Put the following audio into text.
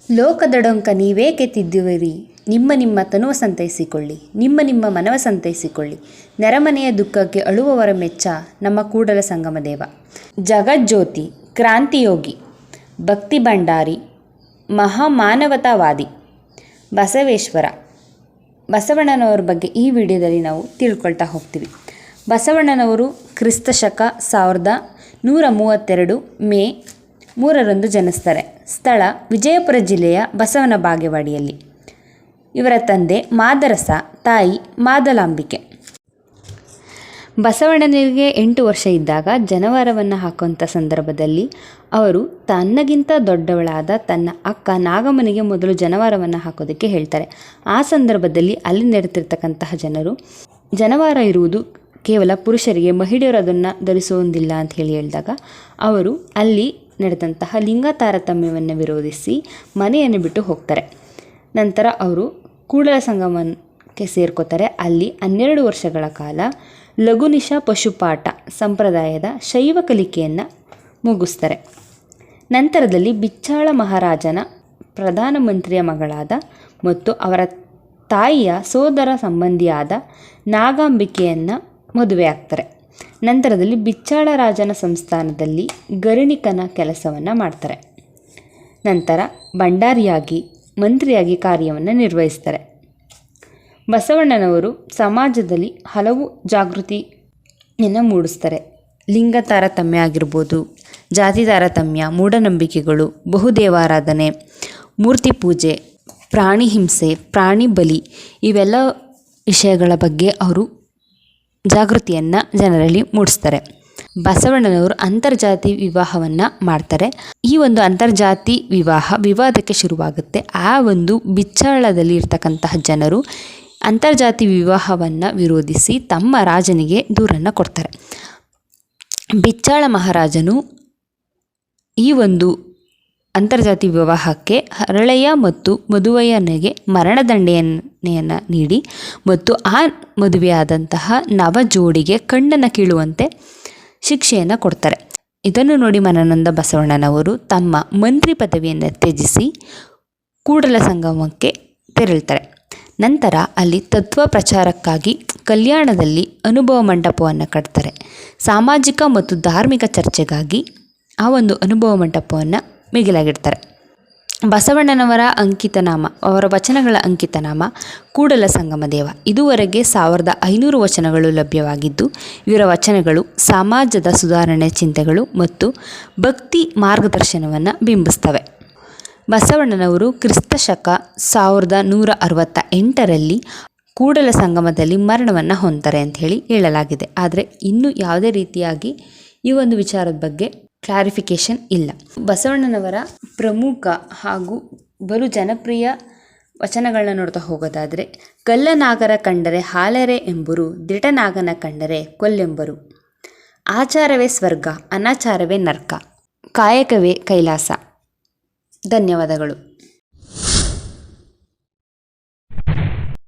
ಲೋಕದೊಡೊಂಕ ನೀವೇಕೆ ತಿದ್ದುವಿರಿ, ನಿಮ್ಮ ತನುವ ಸಂತೈಸಿಕೊಳ್ಳಿ, ನಿಮ್ಮ ಮನವ ಸಂತೈಸಿಕೊಳ್ಳಿ. ನೆರೆಮನೆಯ ದುಃಖಕ್ಕೆ ಅಳುವವರ ಮೆಚ್ಚ ನಮ್ಮ ಕೂಡಲ ಸಂಗಮ ದೇವ. ಜಗಜ್ಯೋತಿ, ಕ್ರಾಂತಿಯೋಗಿ, ಭಕ್ತಿ ಭಂಡಾರಿ, ಮಹಾಮಾನವತಾವಾದಿ ಬಸವೇಶ್ವರ ಬಸವಣ್ಣನವರ ಬಗ್ಗೆ ಈ ವಿಡಿಯೋದಲ್ಲಿ ನಾವು ತಿಳ್ಕೊಳ್ತಾ ಹೋಗ್ತೀವಿ. ಬಸವಣ್ಣನವರು ಕ್ರಿಸ್ತಶಕ 1132 ಮೇ 3ರಂದು ಜನಿಸ್ತಾರೆ. ಸ್ಥಳ ವಿಜಯಪುರ ಜಿಲ್ಲೆಯ ಬಸವನ ಬಾಗೇವಾಡಿಯಲ್ಲಿ. ಇವರ ತಂದೆ ಮಾದರಸ, ತಾಯಿ ಮಾದಲಾಂಬಿಕೆ. ಬಸವಣ್ಣನಿಗೆ 8 ವರ್ಷ ಇದ್ದಾಗ ಜನವಾರವನ್ನು ಹಾಕುವಂಥ ಸಂದರ್ಭದಲ್ಲಿ ಅವರು ತನ್ನಗಿಂತ ದೊಡ್ಡವಳಾದ ತನ್ನ ಅಕ್ಕ ನಾಗಮ್ಮನಿಗೆ ಮೊದಲು ಜನವಾರವನ್ನು ಹಾಕೋದಕ್ಕೆ ಹೇಳ್ತಾರೆ. ಆ ಸಂದರ್ಭದಲ್ಲಿ ಅಲ್ಲಿ ನೆರೆತಿರ್ತಕ್ಕಂತಹ ಜನರು ಜನವಾರ ಇರುವುದು ಕೇವಲ ಪುರುಷರಿಗೆ, ಮಹಿಳೆಯರು ಅದನ್ನು ಧರಿಸುವುದಿಲ್ಲ ಅಂತ ಹೇಳಿದಾಗ ಅವರು ಅಲ್ಲಿ ನಡೆದಂತಹ ಲಿಂಗ ತಾರತಮ್ಯವನ್ನು ವಿರೋಧಿಸಿ ಮನೆಯನ್ನು ಬಿಟ್ಟು ಹೋಗ್ತಾರೆ. ನಂತರ ಅವರು ಕೂಡಲ ಸಂಗಮಕ್ಕೆ ಸೇರ್ಕೋತಾರೆ. ಅಲ್ಲಿ 12 ವರ್ಷಗಳ ಕಾಲ ಲಘುನಿಶ ಪಶುಪಾಠ ಸಂಪ್ರದಾಯದ ಶೈವ ಕಲಿಕೆಯನ್ನು ಮುಗಿಸ್ತಾರೆ. ನಂತರದಲ್ಲಿ ಬಿಚ್ಚಾಳ ಮಹಾರಾಜನ ಪ್ರಧಾನಮಂತ್ರಿಯ ಮಗಳಾದ ಮತ್ತು ಅವರ ತಾಯಿಯ ಸೋದರ ಸಂಬಂಧಿಯಾದ ನಾಗಾಂಬಿಕೆಯನ್ನು ಮದುವೆ ಆಗ್ತಾರೆ. ನಂತರದಲ್ಲಿ ಬಿಚ್ಚಾಳ ರಾಜನ ಸಂಸ್ಥಾನದಲ್ಲಿ ಗರಿಣಿಕನ ಕೆಲಸವನ್ನು ಮಾಡ್ತಾರೆ. ನಂತರ ಭಂಡಾರಿಯಾಗಿ, ಮಂತ್ರಿಯಾಗಿ ಕಾರ್ಯವನ್ನು ನಿರ್ವಹಿಸ್ತಾರೆ. ಬಸವಣ್ಣನವರು ಸಮಾಜದಲ್ಲಿ ಹಲವು ಜಾಗೃತಿಯನ್ನು ಮೂಡಿಸ್ತಾರೆ. ಲಿಂಗ ತಾರತಮ್ಯ ಆಗಿರ್ಬೋದು, ಜಾತಿ ತಾರತಮ್ಯ, ಮೂಢನಂಬಿಕೆಗಳು, ಬಹುದೇವಾರಾಧನೆ, ಮೂರ್ತಿ ಪೂಜೆ, ಪ್ರಾಣಿ ಹಿಂಸೆ, ಪ್ರಾಣಿ ಬಲಿ ಇವೆಲ್ಲ ವಿಷಯಗಳ ಬಗ್ಗೆ ಅವರು ಜಾಗೃತಿಯನ್ನು ಜನರಲ್ಲಿ ಮೂಡಿಸ್ತಾರೆ. ಬಸವಣ್ಣನವರು ಅಂತರ್ಜಾತಿ ವಿವಾಹವನ್ನು ಮಾಡ್ತಾರೆ. ಈ ಒಂದು ಅಂತರ್ಜಾತಿ ವಿವಾದಕ್ಕೆ ಶುರುವಾಗುತ್ತೆ. ಆ ಒಂದು ಬಿಚ್ಚಾಳದಲ್ಲಿ ಇರ್ತಕ್ಕಂತಹ ಜನರು ಅಂತರ್ಜಾತಿ ವಿವಾಹವನ್ನು ವಿರೋಧಿಸಿ ತಮ್ಮ ರಾಜನಿಗೆ ದೂರನ್ನು ಕೊಡ್ತಾರೆ. ಬಿಚ್ಚಾಳ ಮಹಾರಾಜನು ಈ ಒಂದು ಅಂತರ್ಜಾತಿ ವಿವಾಹಕ್ಕೆ ಹರಳೆಯ ಮತ್ತು ಮದುವಯ್ಯನಿಗೆ ಮರಣದಂಡನೆಯನ್ನು ನೀಡಿ ಮತ್ತು ಆ ಮದುವೆಯಾದಂತಹ ನವ ಜೋಡಿಗೆ ಕಣ್ಣನ್ನು ಕೀಳುವಂತೆ ಶಿಕ್ಷೆಯನ್ನು ಕೊಡ್ತಾರೆ. ಇದನ್ನು ನೋಡಿ ಮನನೊಂದ ಬಸವಣ್ಣನವರು ತಮ್ಮ ಮಂತ್ರಿ ಪದವಿಯನ್ನು ತ್ಯಜಿಸಿ ಕೂಡಲ ಸಂಗಮಕ್ಕೆ ತೆರಳ್ತಾರೆ. ನಂತರ ಅಲ್ಲಿ ತತ್ವ ಪ್ರಚಾರಕ್ಕಾಗಿ ಕಲ್ಯಾಣದಲ್ಲಿ ಅನುಭವ ಮಂಟಪವನ್ನು ಕಟ್ತಾರೆ. ಸಾಮಾಜಿಕ ಮತ್ತು ಧಾರ್ಮಿಕ ಚರ್ಚೆಗಾಗಿ ಆ ಒಂದು ಅನುಭವ ಮಂಟಪವನ್ನು ಮೀಸಲಾಗಿಡ್ತಾರೆ. ಬಸವಣ್ಣನವರ ಅಂಕಿತನಾಮ, ಅವರ ವಚನಗಳ ಅಂಕಿತನಾಮ ಕೂಡಲ ಸಂಗಮ ದೇವ. ಇದುವರೆಗೆ 1500 ವಚನಗಳು ಲಭ್ಯವಾಗಿದ್ದು, ಇವರ ವಚನಗಳು ಸಮಾಜದ ಸುಧಾರಣೆ ಚಿಂತೆಗಳು ಮತ್ತು ಭಕ್ತಿ ಮಾರ್ಗದರ್ಶನವನ್ನು ಬಿಂಬಿಸ್ತವೆ. ಬಸವಣ್ಣನವರು ಕ್ರಿಸ್ತಶಕ 1168ರಲ್ಲಿ ಕೂಡಲ ಸಂಗಮದಲ್ಲಿ ಮರಣವನ್ನು ಹೊಂದ್ತಾರೆ ಅಂತ ಹೇಳಲಾಗಿದೆ. ಆದರೆ ಇನ್ನೂ ಯಾವುದೇ ರೀತಿಯಾಗಿ ಈ ಒಂದು ವಿಚಾರದ ಬಗ್ಗೆ ಕ್ಲಾರಿಫಿಕೇಷನ್ ಇಲ್ಲ. ಬಸವಣ್ಣನವರ ಪ್ರಮುಖ ಹಾಗೂ ಬಲು ಜನಪ್ರಿಯ ವಚನಗಳನ್ನ ನೋಡ್ತಾ ಹೋಗೋದಾದರೆ, ಕಲ್ಲನಾಗರ ಕಂಡರೆ ಹಾಲರೆ ಎಂಬರು, ದಿಟನಾಗನ ಕಂಡರೆ ಕೊಲ್ಲೆಂಬರು. ಆಚಾರವೇ ಸ್ವರ್ಗ, ಅನಾಚಾರವೇ ನರ್ಕ, ಕಾಯಕವೇ ಕೈಲಾಸ. ಧನ್ಯವಾದಗಳು.